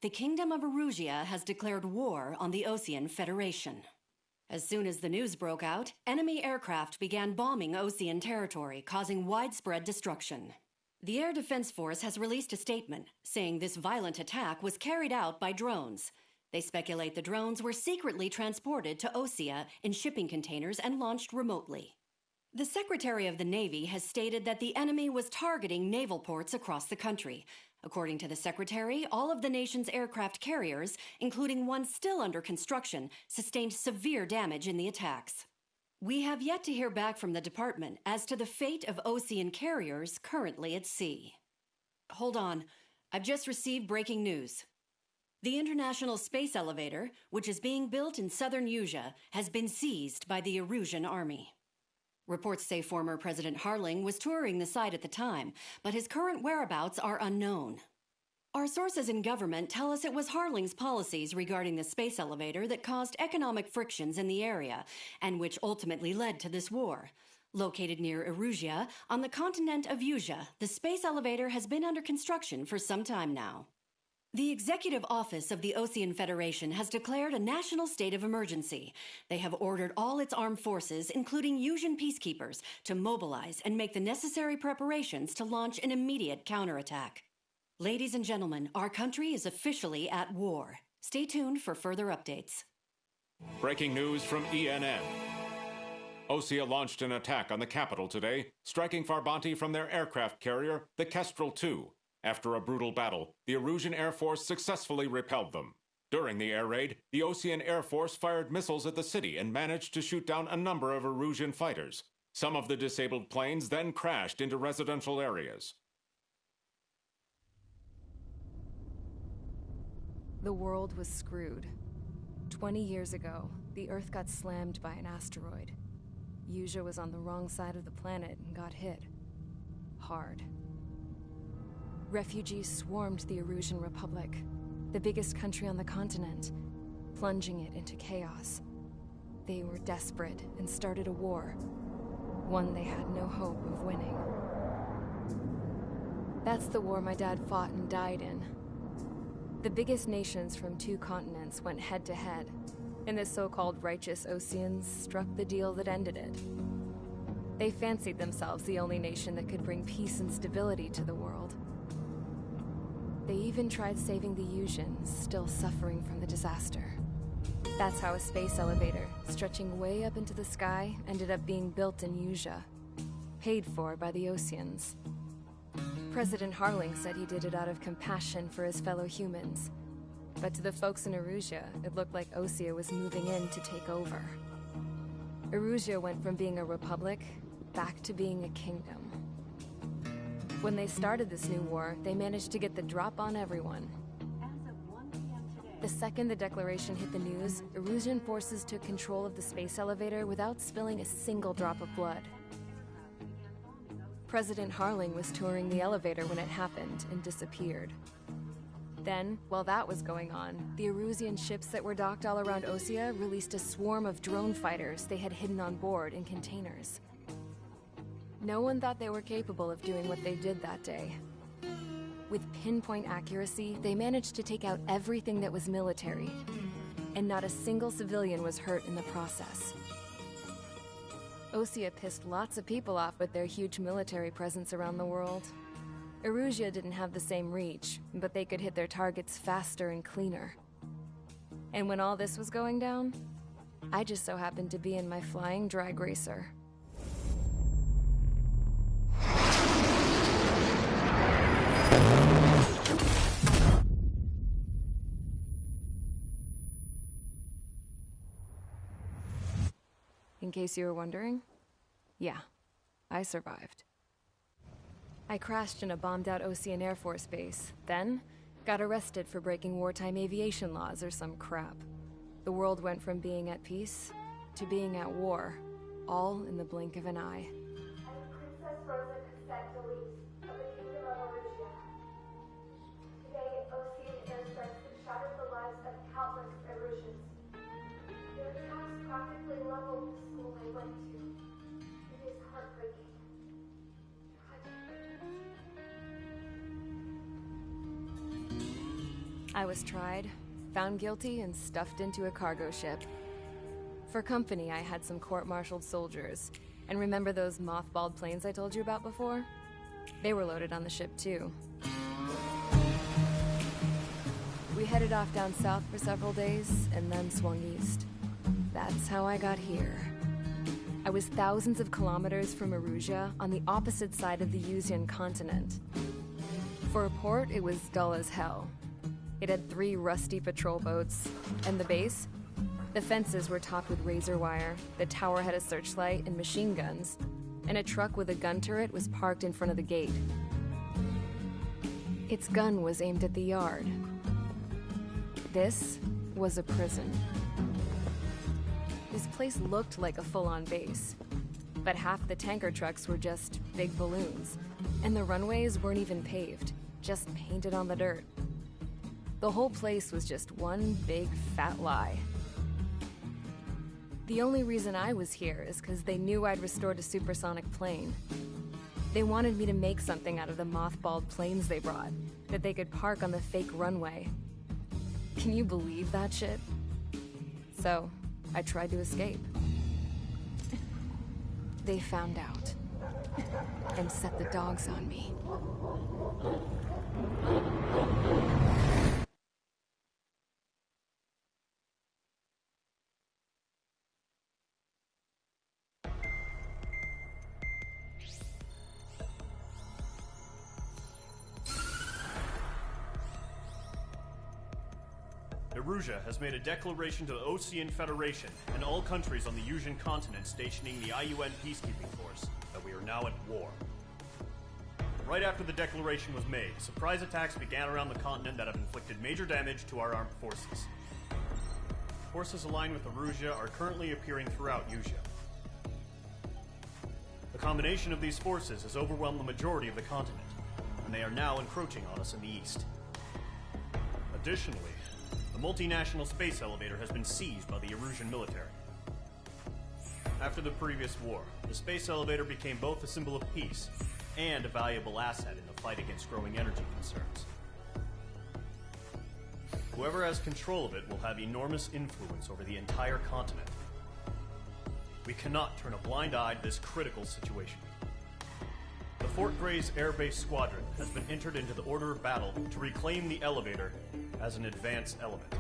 the Kingdom of Erusia has declared war on the Osean Federation. As soon as the news broke out, enemy aircraft began bombing Osean territory, causing widespread destruction. The Air Defense Force has released a statement saying this violent attack was carried out by drones. They speculate the drones were secretly transported to Osea in shipping containers and launched remotely. The Secretary of the Navy has stated that the enemy was targeting naval ports across the country. According to the Secretary, all of the nation's aircraft carriers, including one still under construction, sustained severe damage in the attacks. We have yet to hear back from the department as to the fate of Osean carriers currently at sea. Hold on, I've just received breaking news. The International Space Elevator, which is being built in southern Usea, has been seized by the Erusian army. Reports say former President Harling was touring the site at the time, but his current whereabouts are unknown. Our sources in government tell us it was Harling's policies regarding the space elevator that caused economic frictions in the area, and which ultimately led to this war. Located near Erusia, on the continent of Usea, the space elevator has been under construction for some time now. The Executive Office of the Osean Federation has declared a national state of emergency. They have ordered all its armed forces, including Usian peacekeepers, to mobilize and make the necessary preparations to launch an immediate counterattack. Ladies and gentlemen, our country is officially at war. Stay tuned for further updates. Breaking news from ENN. Osea launched an attack on the capital today, striking Farbanti from their aircraft carrier, the Kestrel II. After a brutal battle, the Erusian Air Force successfully repelled them. During the air raid, the Osean Air Force fired missiles at the city and managed to shoot down a number of Erusian fighters. Some of the disabled planes then crashed into residential areas. The world was screwed. 20 years ago, the Earth got slammed by an asteroid. Usea was on the wrong side of the planet and got hit. Hard. Refugees swarmed the Erusian Republic, the biggest country on the continent, plunging it into chaos. They were desperate and started a war, one they had no hope of winning. That's the war my dad fought and died in. The biggest nations from 2 continents went head-to-head, and the so-called righteous Oseans struck the deal that ended it. They fancied themselves the only nation that could bring peace and stability to the world. They even tried saving the Usians, still suffering from the disaster. That's how a space elevator, stretching way up into the sky, ended up being built in Usea, paid for by the Oseans. President Harling said he did it out of compassion for his fellow humans. But to the folks in Erusia, it looked like Osea was moving in to take over. Erusia went from being a republic back to being a kingdom. When they started this new war, they managed to get the drop on everyone. The second the declaration hit the news, Erusian forces took control of the space elevator without spilling a single drop of blood. President Harling was touring the elevator when it happened and disappeared. Then, while that was going on, the Erusian ships that were docked all around Osea released a swarm of drone fighters they had hidden on board in containers. No one thought they were capable of doing what they did that day. With pinpoint accuracy, they managed to take out everything that was military, and not a single civilian was hurt in the process. Osea pissed lots of people off with their huge military presence around the world. Erusia didn't have the same reach, but they could hit their targets faster and cleaner. And when all this was going down, I just so happened to be in my flying drag racer. In case you were wondering, yeah, I survived. I crashed in a bombed-out Osean Air Force base, then got arrested for breaking wartime aviation laws or some crap. The world went from being at peace to being at war, all in the blink of an eye. Princess Rosa Cassette Delise of the Kingdom of Erusia. Today, Osean airstrikes have shattered the lives of countless Erusians. Their attacks practically leveled the school I went to. It is heartbreaking. I was tried, found guilty, and stuffed into a cargo ship. For company, I had some court-martialed soldiers. And remember those mothballed planes I told you about before? They were loaded on the ship, too. We headed off down south for several days, and then swung east. That's how I got here. I was thousands of kilometers from Erusia, on the opposite side of the Yuzian continent. For a port, it was dull as hell. It had 3 rusty patrol boats, and the base? The fences were topped with razor wire, the tower had a searchlight and machine guns, and a truck with a gun turret was parked in front of the gate. Its gun was aimed at the yard. This was a prison. This place looked like a full-on base, but half the tanker trucks were just big balloons, and the runways weren't even paved, just painted on the dirt. The whole place was just one big fat lie. The only reason I was here is because they knew I'd restored a supersonic plane. They wanted me to make something out of the mothballed planes they brought, that they could park on the fake runway. Can you believe that shit? So, I tried to escape. They found out, and set the dogs on me. Erusia has made a declaration to the Ocean Federation and all countries on the Yuzian continent stationing the IUN peacekeeping force that we are now at war. Right after the declaration was made, surprise attacks began around the continent that have inflicted major damage to our armed forces. Forces aligned with Erusia are currently appearing throughout Yusia. The combination of these forces has overwhelmed the majority of the continent, and they are now encroaching on us in the east. Additionally, the multinational space elevator has been seized by the Erusian military. After the previous war, the space elevator became both a symbol of peace and a valuable asset in the fight against growing energy concerns. Whoever has control of it will have enormous influence over the entire continent. We cannot turn a blind eye to this critical situation. The Fort Gray's Air Base Squadron has been entered into the order of battle to reclaim the elevator as an advance element.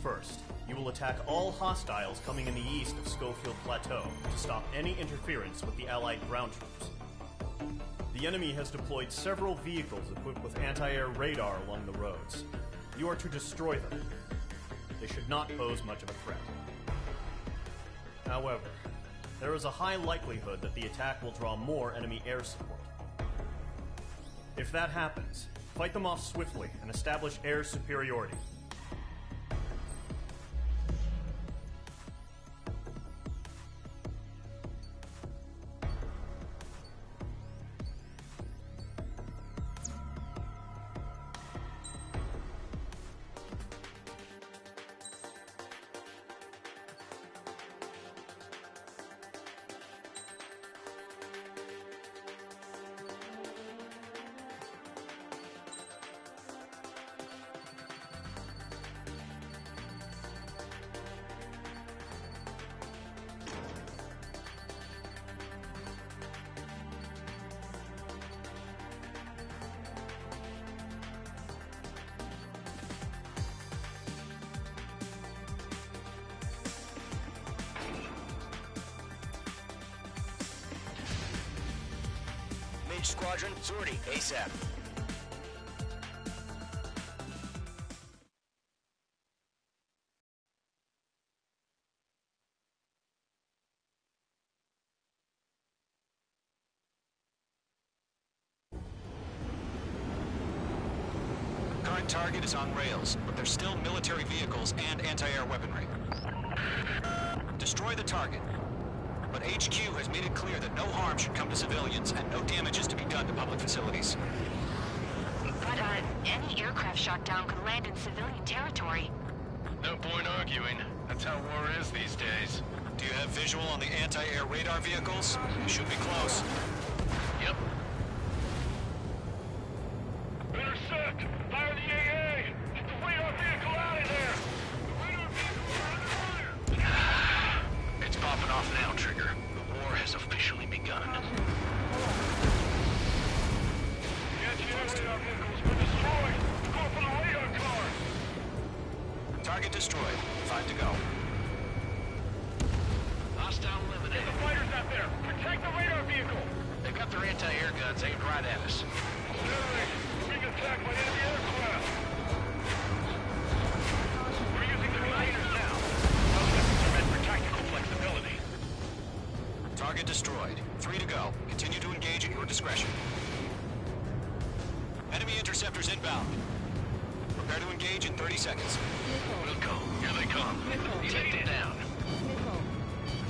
First, you will attack all hostiles coming in the east of Schofield Plateau to stop any interference with the Allied ground troops. The enemy has deployed several vehicles equipped with anti-air radar along the roads. You are to destroy them. They should not pose much of a threat. However, there is a high likelihood that the attack will draw more enemy air support. If that happens, fight them off swiftly and establish air superiority. Squadron, sortie, ASAP. Current target is on rails, but there's still military vehicles and anti-air weaponry. Destroy the target. But HQ has made it clear that no harm should come to civilians and no damage is to be done to public facilities. But, any aircraft shot down could land in civilian territory. No point arguing. That's how war is these days. Do you have visual on the anti-air radar vehicles? You should be close. Yep. Intercept! Fire the Target destroyed. 5 to go. Hostile eliminated. Get the fighters out there! Protect the radar vehicle! They've got their anti-air guns aimed right at us. Generate! We're being attacked by enemy aircraft! We're using the gliders now. Those weapons are meant for tactical flexibility. Target destroyed. 3 to go. Continue to engage at your discretion. Enemy interceptors inbound. Prepare to engage in 30 seconds. We'll go. Here they come. Take them down.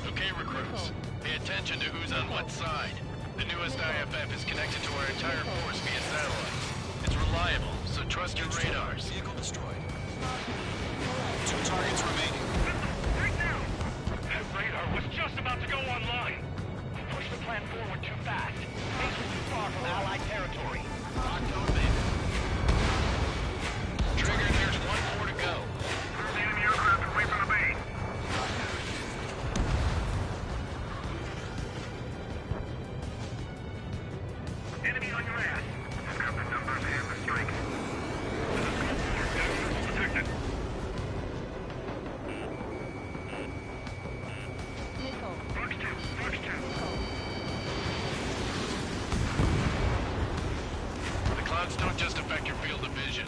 Okay, recruits. Pay attention to who's on what side. The newest IFF is connected to our entire force via satellite. It's reliable, so trust your radars. Vehicle destroyed. 2 targets remaining. Right now! That radar was just about to go online. We pushed the plan forward too fast. Things were too far from Allied territory. Locked on man. Trigger, there's 1 more to go. The enemy aircraft away from the base. Enemy on your ass. I've got the numbers and the strike. Protected. Fox 2, Fox 2. The clouds don't just affect your field of vision.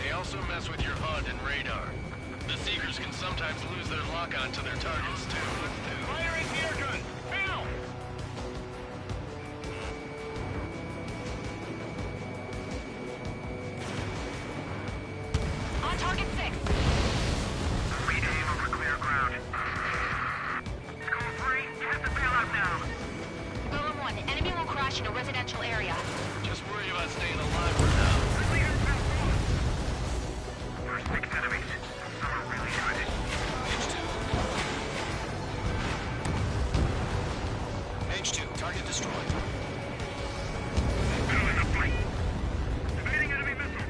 They also mess with your HUD and radar. The Seekers can sometimes lose their lock-on to their targets, too. Fire anti-air gun! Now! On target 6. Regain over clear ground. School 3, get the bailout now! Golem 1, enemy will crash in a residential area. Just worry about staying alive for now. First 6 enemies. Some are really good. H2, target destroyed. Still in the fight. Evading enemy missile.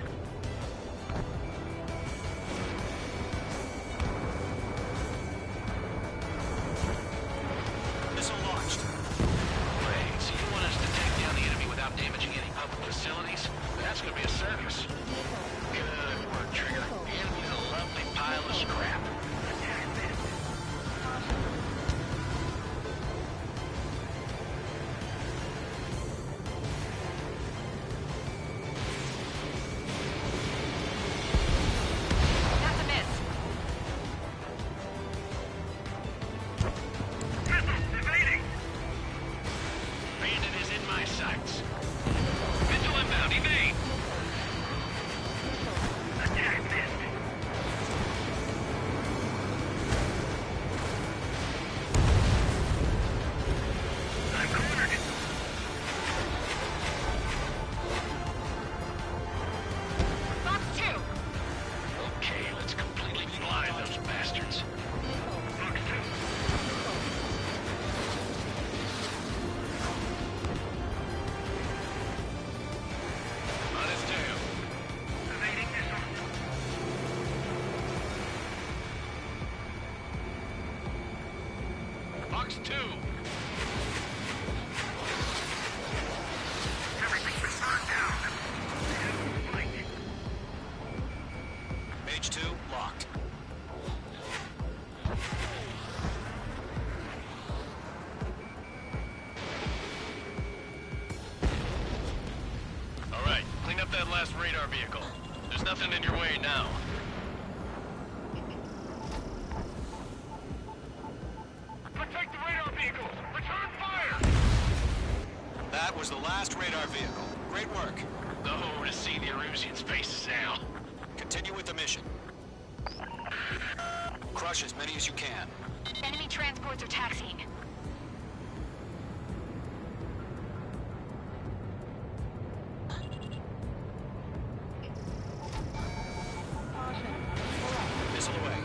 Missile launched. Wait, so you want us to take down the enemy without damaging any public facilities? That's gonna be a circus. Good work, Trigger. And you a lovely pile of scrap. That's a miss. Missiles evading! Bandit is in my sights. Missile inbound, evade! Attack missed. I'm cornered. Fox 2. Okay, let's completely blind those bastards. Fox 2. On his tail. Evading missile. Fox 2. Everything's been burned down. Fight. H2, locked. All right, clean up that last radar vehicle. There's nothing in your way now. Protect the radar vehicles! Return fire! That was the last radar vehicle. Great work. Oh, to see the Erusians' faces now. Continue with the mission. Crush as many as you can. Enemy transports are taxiing. Missile away.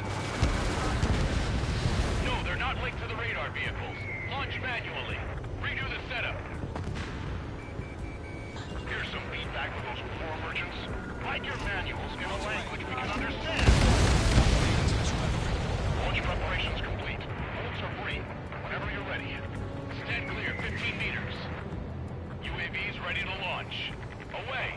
No, they're not linked to the radar vehicles. Launch manually. Redo the setup. Here's some feedback for those war merchants. Write your manuals in a language we can understand. Launch preparations complete. Bolts are free. Whenever you're ready. Stand clear 15 meters. UAVs ready to launch. Away!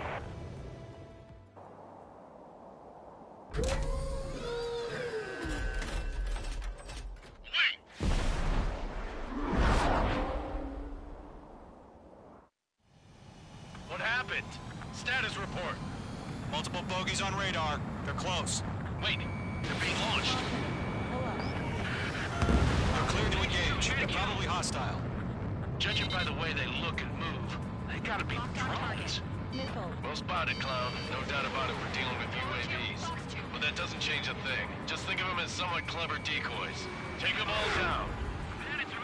Multiple bogies on radar. They're close. Wait, they're being launched. They're cleared to engage. They're probably hostile. Judging by the way they look and move, they gotta be drones. Well spotted, Clown. No doubt about it, we're dealing with UAVs. But that doesn't change a thing. Just think of them as somewhat clever decoys. Take them all down.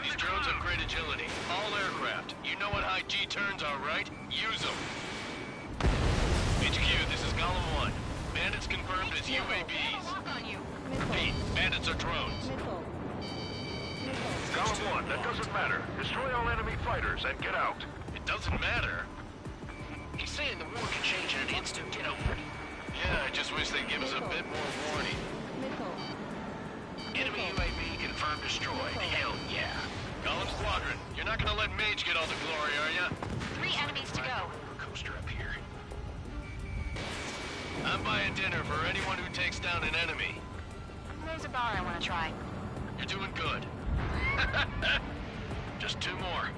These drones have great agility. All aircraft. You know what high G turns are, right? Use them. HQ, this is Column 1. Bandits confirmed as UAVs. Repeat, bandits are drones. Column 1, that doesn't matter. Destroy all enemy fighters and get out. It doesn't matter? He's saying the war can change in an instant, you know. Yeah, I just wish they'd give us a bit more warning. Enemy UAV confirmed destroyed. Hell yeah. Column Squadron, you're not gonna let Mage get all the glory, are ya? 3 enemies to go. Roller coaster up here. I'm buying dinner for anyone who takes down an enemy. There's a bar I want to try. You're doing good. Just 2 more.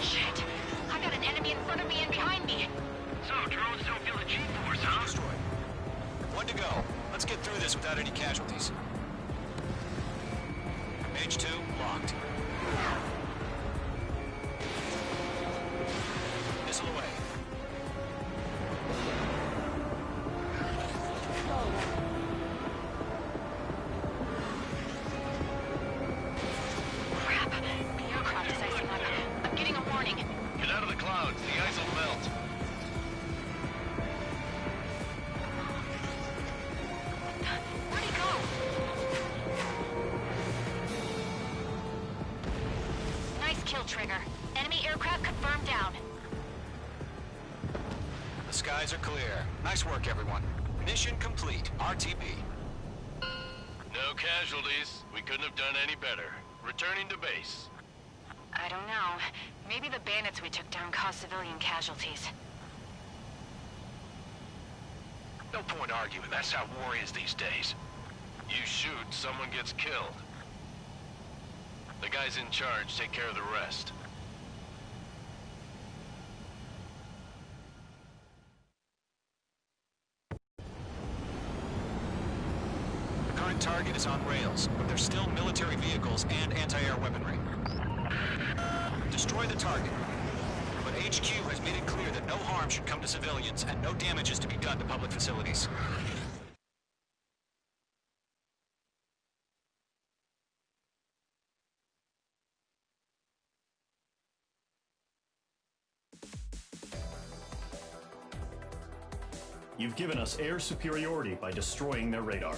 Shit! I got an enemy in front of me and behind me. So, drones don't feel the G-force, huh? Destroyed. 1 to go. Let's get through this without any casualties. Mage 2, locked. Missile away. Crap! The aircraft is icing up. I'm getting a warning. Get out of the clouds. The ice will melt. Where'd he go? Nice kill, Trigger. Enemy aircraft confirmed down. The skies are clear. Nice work, everyone. Mission complete. RTB. No casualties. We couldn't have done any better. Returning to base. I don't know. Maybe the bandits we took down caused civilian casualties. No point arguing. That's how war is these days. You shoot, someone gets killed. The guys in charge take care of the rest. The current target is on rails, but there's still military vehicles and anti-air weaponry. Destroy the target. But HQ has made it clear that no harm should come to civilians and no damage is to be done to public facilities. You've given us air superiority by destroying their radar.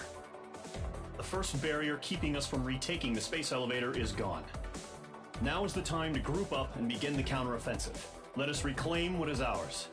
The first barrier keeping us from retaking the space elevator is gone. Now is the time to group up and begin the counteroffensive. Let us reclaim what is ours.